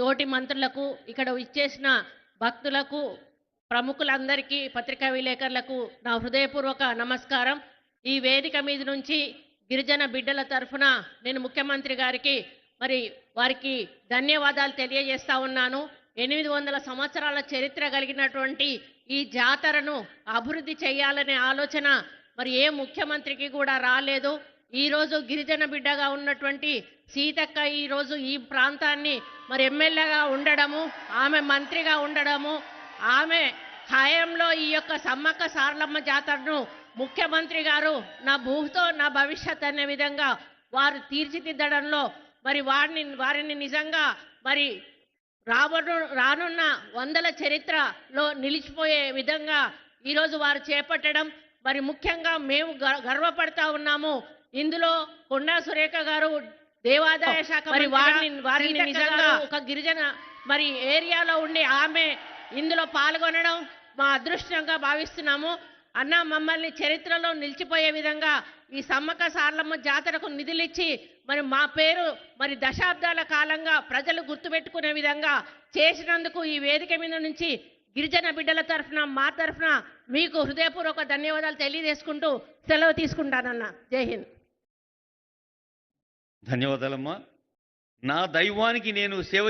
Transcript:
తోటి మంత్రులకు, ఇక్కడ ఇచ్చేసిన భక్తులకు, ప్రముఖులందరికీ, పత్రికా విలేకరులకు నా హృదయపూర్వక నమస్కారం. ఈ వేదిక మీద నుంచి గిరిజన బిడ్డల తరఫున నేను ముఖ్యమంత్రి గారికి మరి వారికి ధన్యవాదాలు తెలియజేస్తా ఉన్నాను. 800 సంవత్సరాల చరిత్ర కలిగినటువంటి ఈ జాతరను అభివృద్ధి చేయాలనే ఆలోచన మరి ఏ ముఖ్యమంత్రికి కూడా రాలేదు. ఈరోజు గిరిజన బిడ్డగా ఉన్నటువంటి సీతక్క ఈరోజు ఈ ప్రాంతాన్ని మరి ఎమ్మెల్యేగా ఉండడము, ఆమె మంత్రిగా ఉండడము, ఆమె ఖాయంలో ఈ యొక్క సమ్మక్క సారలమ్మ జాతరను ముఖ్యమంత్రి గారు నా భూతో నా భవిష్యత్ అనే విధంగా వారు తీర్చిదిద్దడంలో మరి వారిని నిజంగా మరి రానున్న వందల చరిత్రలో నిలిచిపోయే విధంగా ఈరోజు వారు చేపట్టడం మరి ముఖ్యంగా మేము గర్వపడతా ఉన్నాము. ఇందులో కొండా సురేఖ గారు దేవాదాయ శాఖ మరి వారిని నిజంగా ఒక గిరిజన మరి ఏరియాలో ఉండి ఆమె ఇందులో పాల్గొనడం మా అదృష్టంగా భావిస్తున్నాము. అన్న మమ్మల్ని చరిత్రలో నిలిచిపోయే విధంగా ఈ సమ్మక్క సారలమ్మ జాతరకు నిధులిచ్చి మరి మా పేరు మరి దశాబ్దాల కాలంగా ప్రజలు గుర్తుపెట్టుకునే విధంగా చేసినందుకు ఈ వేదిక మీద నుంచి గిరిజన బిడ్డల తరఫున మా తరఫున మీకు హృదయపూర్వక ధన్యవాదాలు తెలియజేసుకుంటూ సెలవు తీసుకుంటానన్న. జై హింద్. ధన్యవాదాలమ్మా. నా దైవానికి నేను సేవ